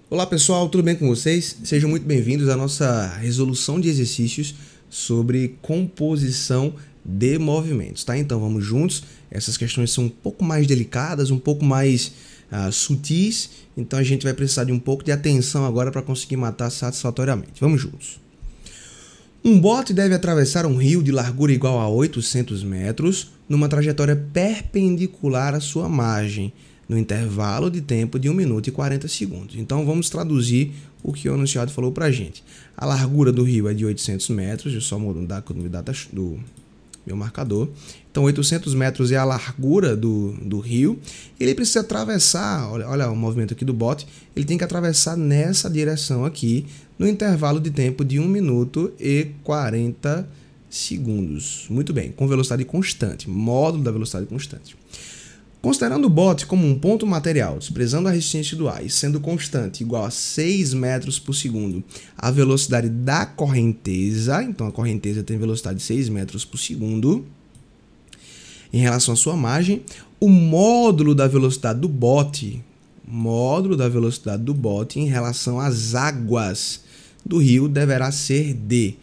Olá pessoal, tudo bem com vocês? Sejam muito bem-vindos à nossa resolução de exercícios sobre composição de movimentos, tá? Então vamos juntos, essas questões são um pouco mais delicadas, um pouco mais sutis, então a gente vai precisar de um pouco de atenção agora para conseguir matar satisfatoriamente. Vamos juntos. Um bote deve atravessar um rio de largura igual a 800 metros numa trajetória perpendicular à sua margem, no intervalo de tempo de 1 minuto e 40 segundos. Então vamos traduzir o que o enunciado falou para a gente. A largura do rio é de 800 metros, eu só mudar do meu marcador. Então 800 metros é a largura do rio. Ele precisa atravessar, olha o movimento aqui do bote, ele tem que atravessar nessa direção aqui, no intervalo de tempo de 1 minuto e 40 segundos. Muito bem, com velocidade constante, módulo da velocidade constante. Considerando o bote como um ponto material, desprezando a resistência do ar e sendo constante igual a 6 metros por segundo, a velocidade da correnteza, então a correnteza tem velocidade de 6 metros por segundo, em relação à sua margem, o módulo da velocidade do bote, em relação às águas do rio deverá ser d.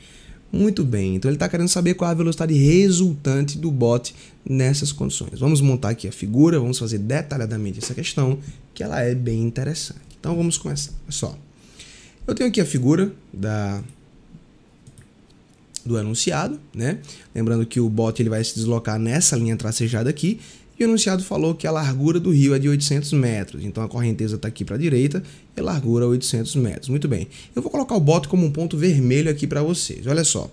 Muito bem, então ele está querendo saber qual é a velocidade resultante do bote nessas condições. Vamos montar aqui a figura, vamos fazer detalhadamente essa questão, que ela é bem interessante. Então vamos começar. Olha só, eu tenho aqui a figura do enunciado, né? Lembrando que o bote ele vai se deslocar nessa linha tracejada aqui, e o enunciado falou que a largura do rio é de 800 metros, então a correnteza está aqui para a direita e a largura 800 metros. Muito bem, eu vou colocar o bote como um ponto vermelho aqui para vocês. Olha só,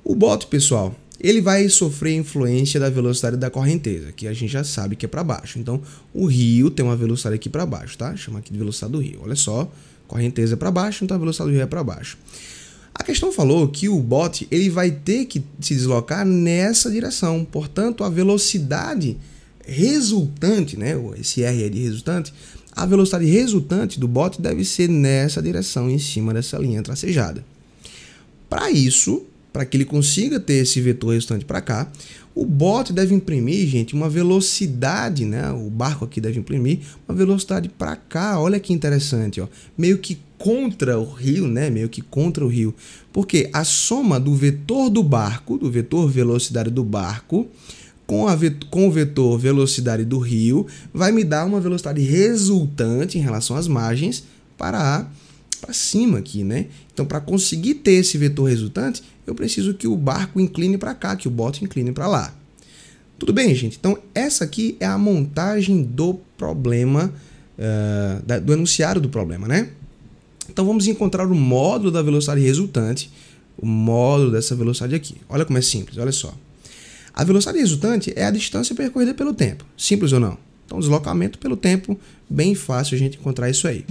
o bote, pessoal, ele vai sofrer influência da velocidade da correnteza, que a gente já sabe que é para baixo. Então, o rio tem uma velocidade aqui para baixo, tá? Chama aqui de velocidade do rio. Olha só, correnteza é para baixo, então a velocidade do rio é para baixo. A questão falou que o bote ele vai ter que se deslocar nessa direção, portanto, a velocidade resultante, né, esse R é de resultante, a velocidade resultante do bote deve ser nessa direção, em cima dessa linha tracejada. Para isso, para que ele consiga ter esse vetor resultante para cá, o bote deve imprimir, gente, uma velocidade, né, o barco aqui deve imprimir uma velocidade para cá. Olha que interessante, ó, meio que contra o rio, né, porque a soma do vetor do barco, do vetor velocidade do barco, com o vetor velocidade do rio, vai me dar uma velocidade resultante em relação às margens para cima aqui, né? Então, para conseguir ter esse vetor resultante, eu preciso que o barco incline para cá, que o bote incline para lá. Tudo bem, gente? Então, essa aqui é a montagem do problema, do enunciado do problema, né? Então, vamos encontrar o módulo da velocidade resultante, o módulo dessa velocidade aqui. Olha como é simples, olha só. A velocidade resultante é a distância percorrida pelo tempo. Simples ou não? Então, deslocamento pelo tempo, bem fácil a gente encontrar isso aí.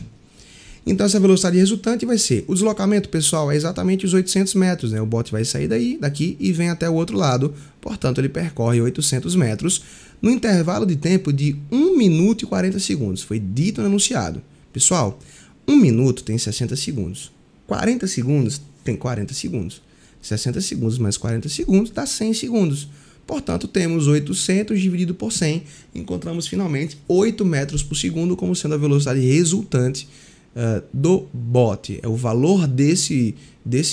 Então, essa velocidade resultante vai ser... O deslocamento, pessoal, é exatamente os 800 metros, né? O bote vai sair daqui e vem até o outro lado. Portanto, ele percorre 800 metros no intervalo de tempo de 1 minuto e 40 segundos. Foi dito no enunciado. Pessoal, 1 minuto tem 60 segundos. 40 segundos tem 40 segundos. 60 segundos mais 40 segundos dá 100 segundos. Portanto, temos 800 dividido por 100, encontramos finalmente 8 metros por segundo como sendo a velocidade resultante do bote. O valor desse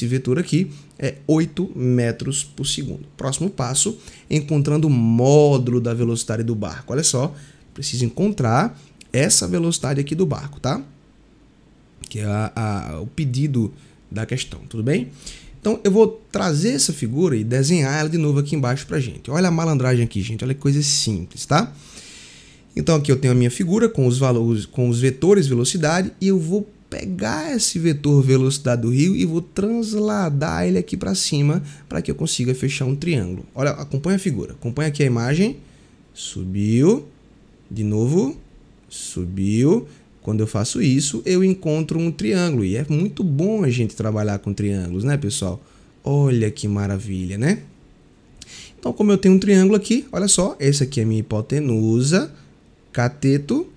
vetor aqui é 8 metros por segundo. Próximo passo, encontrando o módulo da velocidade do barco. Olha só, preciso encontrar essa velocidade aqui do barco, tá? Que é o pedido da questão, tudo bem? Então, eu vou trazer essa figura e desenhar ela de novo aqui embaixo pra gente. Olha a malandragem aqui, gente. Olha que coisa simples, tá? Então, aqui eu tenho a minha figura com os valores, com os vetores velocidade, e eu vou pegar esse vetor velocidade do rio e vou transladar ele aqui para cima para que eu consiga fechar um triângulo. Olha, acompanha a figura. Acompanha aqui a imagem. Subiu. De novo. Subiu. Quando eu faço isso, eu encontro um triângulo. E é muito bom a gente trabalhar com triângulos, né, pessoal? Olha que maravilha, né? Então, como eu tenho um triângulo aqui, olha só. Esse aqui é a minha hipotenusa, cateto,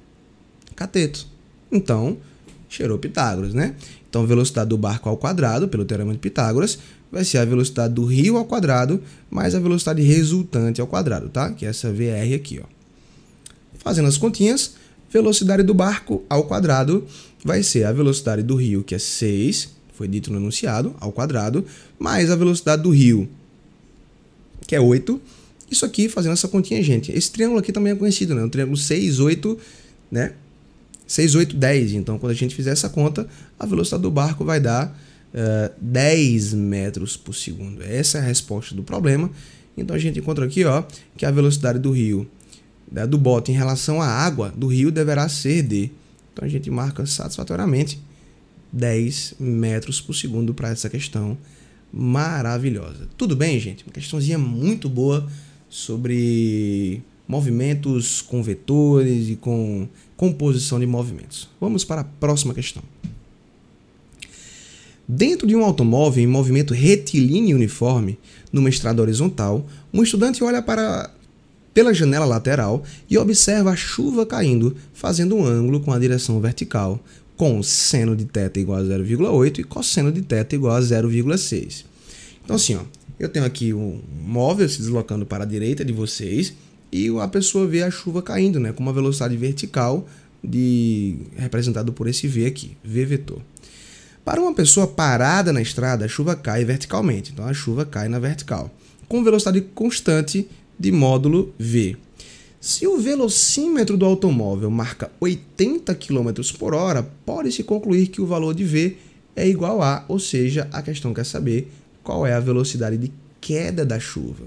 cateto. Então, cheirou Pitágoras, né? Então, velocidade do barco ao quadrado, pelo teorema de Pitágoras, vai ser a velocidade do rio ao quadrado, mais a velocidade resultante ao quadrado, tá? Que é essa VR aqui, ó. Fazendo as continhas, Velocidade do barco ao quadrado vai ser a velocidade do rio, que é 6, foi dito no enunciado, ao quadrado, mais a velocidade do rio, que é 8. Isso aqui, fazendo essa continha, gente. Esse triângulo aqui também é conhecido, né? O triângulo 6, 8, né? 6, 8, 10. Então, quando a gente fizer essa conta, a velocidade do barco vai dar 10 metros por segundo. Essa é a resposta do problema. Então, a gente encontra aqui, ó, que a velocidade do rio, do bote em relação à água do rio deverá ser de... Então, a gente marca satisfatoriamente 10 metros por segundo para essa questão maravilhosa. Tudo bem, gente? Uma questãozinha muito boa sobre movimentos com vetores e com composição de movimentos. Vamos para a próxima questão. Dentro de um automóvel em movimento retilíneo uniforme, numa estrada horizontal, um estudante olha pela janela lateral e observa a chuva caindo, fazendo um ângulo com a direção vertical, com seno de θ igual a 0,8 e cosseno de θ igual a 0,6. Então assim, ó, eu tenho aqui um móvel se deslocando para a direita de vocês e a pessoa vê a chuva caindo, né, com uma velocidade vertical representado por esse V aqui, V vetor. Para uma pessoa parada na estrada, a chuva cai verticalmente, então a chuva cai na vertical, com velocidade constante de módulo V. Se o velocímetro do automóvel marca 80 km por hora, pode-se concluir que o valor de V é igual a, ou seja, a questão quer saber qual é a velocidade de queda da chuva.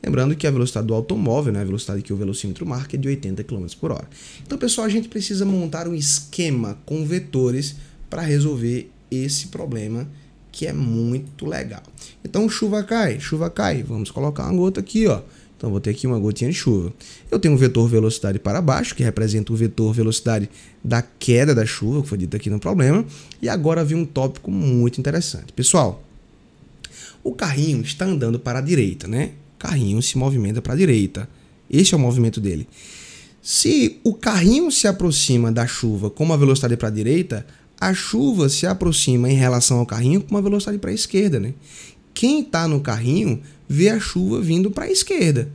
Lembrando que a velocidade do automóvel, né, a velocidade que o velocímetro marca, é de 80 km por hora. Então, pessoal, a gente precisa montar um esquema com vetores para resolver esse problema, que é muito legal. Então, chuva cai, vamos colocar uma gota aqui, ó. Então, vou ter aqui uma gotinha de chuva. Eu tenho um vetor velocidade para baixo, que representa o vetor velocidade da queda da chuva, que foi dito aqui no problema. E agora vem um tópico muito interessante. Pessoal, o carrinho está andando para a direita, né? O carrinho se movimenta para a direita. Esse é o movimento dele. Se o carrinho se aproxima da chuva com uma velocidade para a direita, a chuva se aproxima em relação ao carrinho com uma velocidade para a esquerda, né? Quem está no carrinho vê a chuva vindo para a esquerda.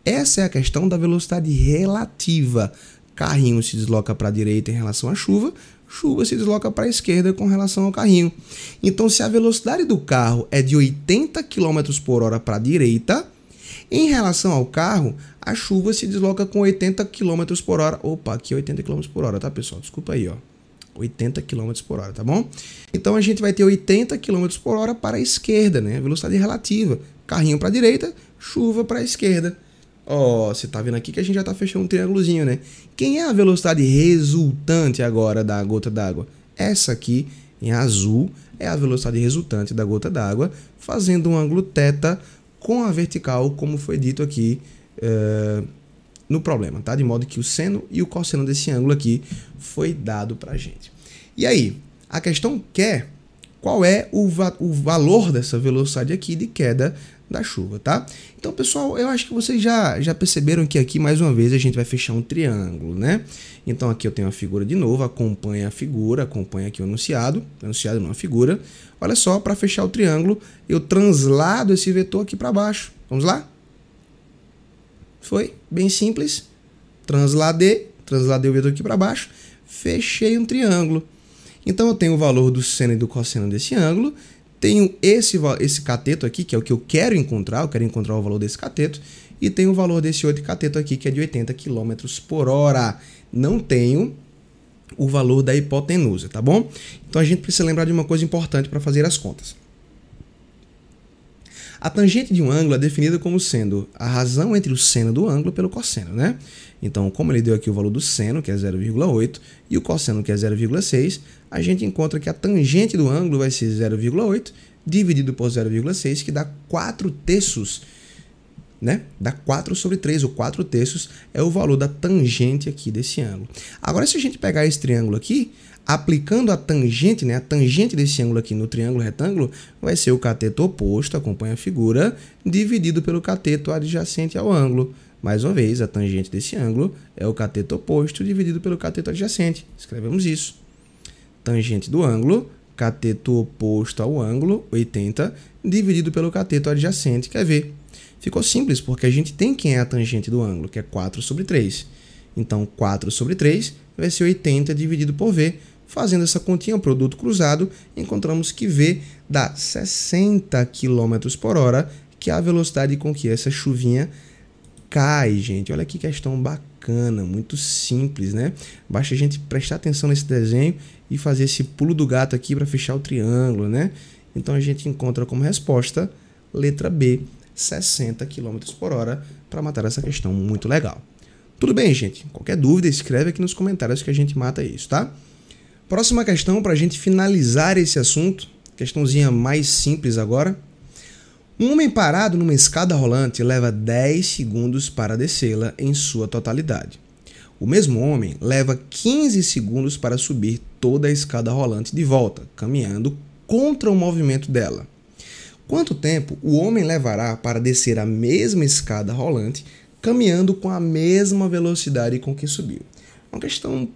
Essa é a questão da velocidade relativa. Carrinho se desloca para a direita em relação à chuva, chuva se desloca para a esquerda com relação ao carrinho. Então, se a velocidade do carro é de 80 km por hora para a direita, em relação ao carro, a chuva se desloca com 80 km por hora. Opa, aqui é 80 km por hora, tá, pessoal? Desculpa aí, ó. 80 km por hora, tá bom? Então, a gente vai ter 80 km por hora para a esquerda, né? Velocidade relativa. Carrinho para a direita, chuva para a esquerda. Ó, você tá vendo aqui que a gente já tá fechando um triângulozinho, né? Quem é a velocidade resultante agora da gota d'água? Essa aqui, em azul, é a velocidade resultante da gota d'água, fazendo um ângulo θ com a vertical, como foi dito aqui no problema, tá? De modo que o seno e o cosseno desse ângulo aqui foi dado pra gente. E aí, a questão quer qual é o valor dessa velocidade aqui de queda da chuva, tá? Então, pessoal, eu acho que vocês já perceberam que aqui, mais uma vez, a gente vai fechar um triângulo, né? Então, aqui eu tenho a figura de novo, acompanha a figura, acompanha aqui o enunciado não a figura. Olha só, para fechar o triângulo, eu translado esse vetor aqui para baixo. Vamos lá? Foi bem simples. Transladei o vetor aqui para baixo, fechei um triângulo. Então, eu tenho o valor do seno e do cosseno desse ângulo, tenho esse cateto aqui, que é o que eu quero encontrar o valor desse cateto, e tenho o valor desse outro cateto aqui, que é de 80 km por hora. Não tenho o valor da hipotenusa, tá bom? Então, a gente precisa lembrar de uma coisa importante para fazer as contas. A tangente de um ângulo é definida como sendo a razão entre o seno do ângulo pelo cosseno, né? Então, como ele deu aqui o valor do seno, que é 0,8, e o cosseno, que é 0,6, a gente encontra que a tangente do ângulo vai ser 0,8 dividido por 0,6, que dá 4/3, né? Dá 4 sobre 3, ou 4/3 é o valor da tangente aqui desse ângulo. Agora, se a gente pegar esse triângulo aqui, aplicando a tangente, né? A tangente desse ângulo aqui no triângulo retângulo vai ser o cateto oposto, acompanha a figura, dividido pelo cateto adjacente ao ângulo. Mais uma vez, a tangente desse ângulo é o cateto oposto dividido pelo cateto adjacente. Escrevemos isso. Tangente do ângulo, cateto oposto ao ângulo, 80, dividido pelo cateto adjacente, quer ver? Ficou simples, porque a gente tem quem é a tangente do ângulo, que é 4 sobre 3. Então, 4 sobre 3 vai ser 80 dividido por V. Fazendo essa continha, produto cruzado, encontramos que V dá 60 km por hora, que é a velocidade com que essa chuvinha cai, gente. Olha que questão bacana, muito simples, né? Basta a gente prestar atenção nesse desenho e fazer esse pulo do gato aqui para fechar o triângulo, né? Então a gente encontra como resposta letra B, 60 km por hora, para matar essa questão muito legal. Tudo bem, gente? Qualquer dúvida, escreve aqui nos comentários que a gente mata isso, tá? Próxima questão para a gente finalizar esse assunto, questãozinha mais simples agora. Um homem parado numa escada rolante leva 10 segundos para descê-la em sua totalidade. O mesmo homem leva 15 segundos para subir toda a escada rolante de volta, caminhando contra o movimento dela. Quanto tempo o homem levará para descer a mesma escada rolante, caminhando com a mesma velocidade com que subiu? Uma questão...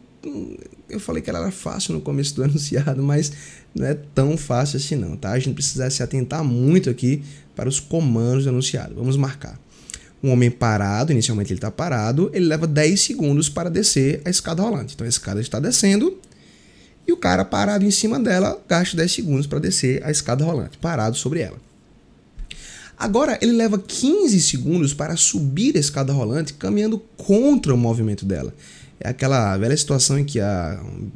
Eu falei que ela era fácil no começo do enunciado, mas não é tão fácil assim não, tá? A gente precisa se atentar muito aqui para os comandos do enunciado. Vamos marcar. Um homem parado, inicialmente ele está parado, ele leva 10 segundos para descer a escada rolante. Então a escada está descendo e o cara parado em cima dela gasta 10 segundos para descer a escada rolante, parado sobre ela. Agora ele leva 15 segundos para subir a escada rolante caminhando contra o movimento dela. É aquela velha situação em que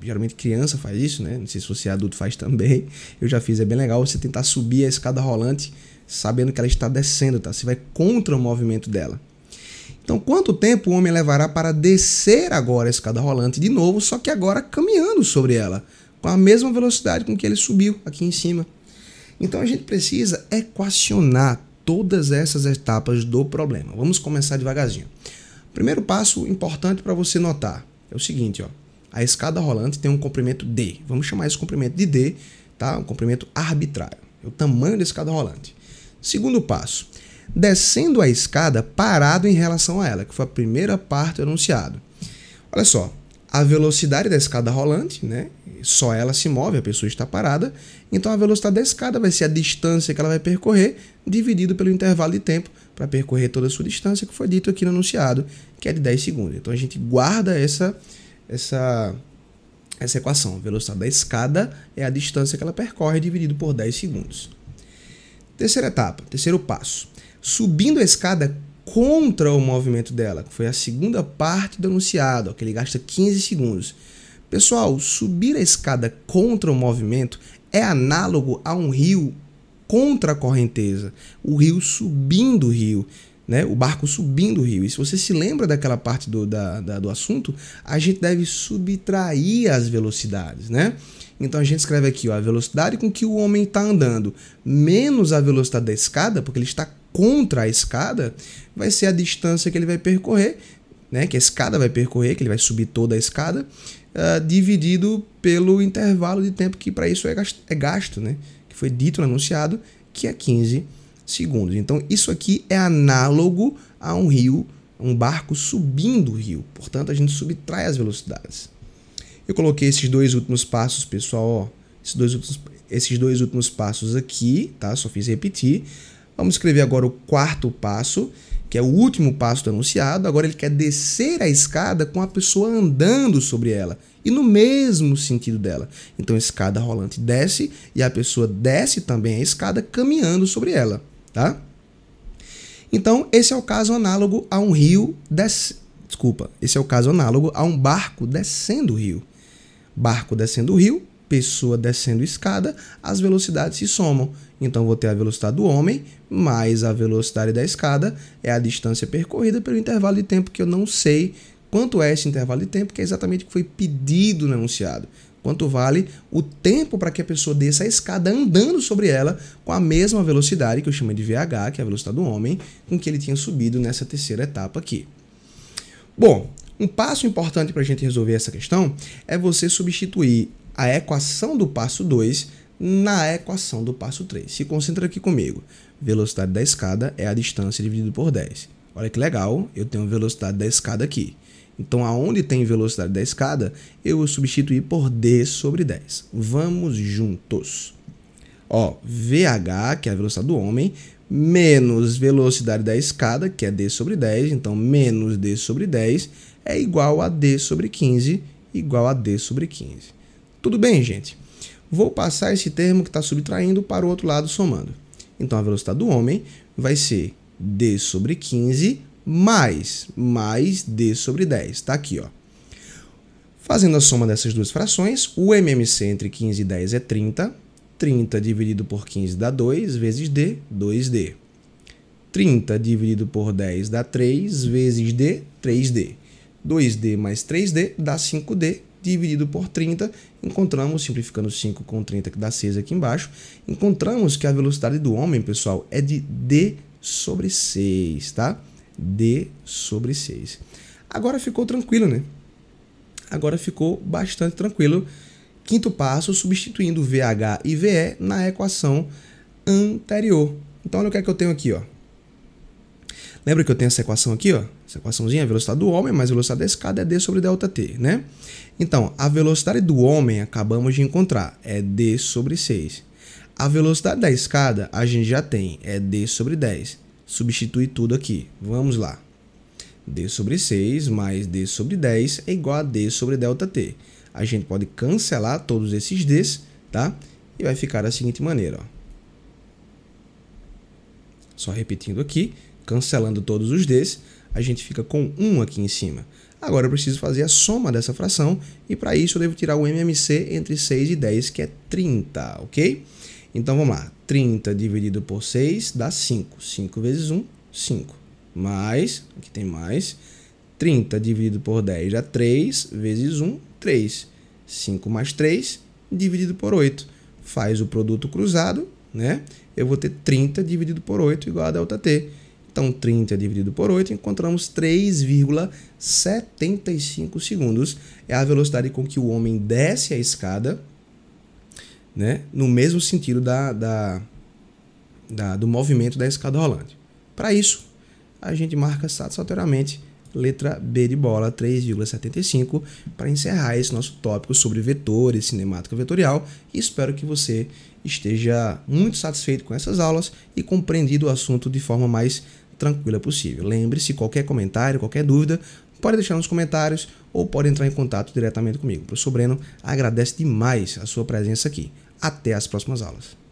geralmente criança faz isso, né? Não sei se você adulto faz também. Eu já fiz, é bem legal você tentar subir a escada rolante sabendo que ela está descendo, tá? Você vai contra o movimento dela. Então, quanto tempo o homem levará para descer agora a escada rolante de novo, só que agora caminhando sobre ela, com a mesma velocidade com que ele subiu aqui em cima? Então, a gente precisa equacionar todas essas etapas do problema. Vamos começar devagarzinho. Primeiro passo importante para você notar é o seguinte, ó. A escada rolante tem um comprimento D. Vamos chamar esse comprimento de D, tá? Um comprimento arbitrário. É o tamanho da escada rolante. Segundo passo, descendo a escada parado em relação a ela, que foi a primeira parte do enunciado. Olha só, a velocidade da escada rolante, né? Só ela se move, a pessoa está parada. Então a velocidade da escada vai ser a distância que ela vai percorrer dividido pelo intervalo de tempo para percorrer toda a sua distância, que foi dito aqui no enunciado, que é de 10 segundos. Então a gente guarda essa equação. A velocidade da escada é a distância que ela percorre dividido por 10 segundos. Terceira etapa, terceiro passo. Subindo a escada contra o movimento dela, que foi a segunda parte do enunciado, ó, que ele gasta 15 segundos. Pessoal, subir a escada contra o movimento é análogo a um rio contra a correnteza, o rio subindo o rio, né? O barco subindo o rio. E se você se lembra daquela parte do assunto, a gente deve subtrair as velocidades, né? Então a gente escreve aqui, ó, a velocidade com que o homem está andando menos a velocidade da escada, porque ele está contra a escada, vai ser a distância que ele vai percorrer, né? Que a escada vai percorrer, que ele vai subir toda a escada, dividido pelo intervalo de tempo que para isso é gasto, né? Que foi dito no enunciado, que é 15 segundos. Então, isso aqui é análogo a um rio, um barco subindo o rio. Portanto, a gente subtrai as velocidades. Eu coloquei esses dois últimos passos, pessoal, ó, esses dois últimos passos aqui, tá? Só fiz repetir. Vamos escrever agora o quarto passo, que é o último passo do enunciado. Agora ele quer descer a escada com a pessoa andando sobre ela e no mesmo sentido dela. Então a escada rolante desce e a pessoa desce também a escada caminhando sobre ela, tá? Então esse é o caso análogo a um rio esse é o caso análogo a um barco descendo o rio. Barco descendo o rio, pessoa descendo escada, as velocidades se somam. Então vou ter a velocidade do homem mais a velocidade da escada, é a distância percorrida pelo intervalo de tempo que eu não sei quanto é esse intervalo de tempo, que é exatamente o que foi pedido no enunciado. Quanto vale o tempo para que a pessoa desça a escada andando sobre ela com a mesma velocidade, que eu chamei de VH, que é a velocidade do homem, com que ele tinha subido nessa terceira etapa aqui. Bom, um passo importante para a gente resolver essa questão é você substituir a equação do passo 2 na equação do passo 3. Se concentra aqui comigo. Velocidade da escada é a distância dividido por 10. Olha que legal, eu tenho a velocidade da escada aqui. Então, aonde tem velocidade da escada, eu vou substituir por D sobre 10. Vamos juntos. Ó, VH, que é a velocidade do homem, menos velocidade da escada, que é D sobre 10. Então, menos D sobre 10 é igual a D sobre 15, igual a D sobre 15. Tudo bem, gente? Vou passar esse termo que está subtraindo para o outro lado somando. Então, a velocidade do homem vai ser D sobre 15 mais D sobre 10. Está aqui, ó. Fazendo a soma dessas duas frações, o MMC entre 15 e 10 é 30. 30 dividido por 15 dá 2, vezes D, 2D. 30 dividido por 10 dá 3, vezes D, 3D. 2D mais 3D dá 5D, dividido por 30, encontramos, simplificando 5 com 30, que dá 6 aqui embaixo, encontramos que a velocidade do homem, pessoal, é de D sobre 6, tá? D sobre 6. Agora ficou tranquilo, né? Agora ficou bastante tranquilo. Quinto passo, substituindo VH e VE na equação anterior. Então, olha o que é que eu tenho aqui, ó. Lembra que eu tenho essa equação aqui, ó? Essa equaçãozinha, a velocidade do homem mais a velocidade da escada é D sobre ΔT, né? Então, a velocidade do homem, acabamos de encontrar, é D sobre 6. A velocidade da escada, a gente já tem, é D sobre 10. Substitui tudo aqui. Vamos lá. D sobre 6 mais D sobre 10 é igual a D sobre ΔT. A gente pode cancelar todos esses Ds, tá? E vai ficar da seguinte maneira, ó. Só repetindo aqui, cancelando todos os Ds, a gente fica com 1 aqui em cima. Agora eu preciso fazer a soma dessa fração e para isso eu devo tirar o MMC entre 6 e 10, que é 30, ok? Então vamos lá. 30 dividido por 6 dá 5. 5 vezes 1, 5. Mais, aqui tem mais, 30 dividido por 10 dá 3, vezes 1, 3. 5 mais 3 dividido por 8. Faz o produto cruzado, né? Eu vou ter 30 dividido por 8 igual a ΔT. Então, 30 dividido por 8, encontramos 3,75 segundos. É a velocidade com que o homem desce a escada, né? No mesmo sentido do movimento da escada rolante. Para isso, a gente marca satisfatoriamente letra B de bola, 3,75, para encerrar esse nosso tópico sobre vetores, cinemática vetorial. E espero que você esteja muito satisfeito com essas aulas e compreendido o assunto de forma mais tranquila possível. Lembre-se, qualquer comentário, qualquer dúvida, pode deixar nos comentários ou pode entrar em contato diretamente comigo. O professor Breno agradece demais a sua presença aqui. Até as próximas aulas.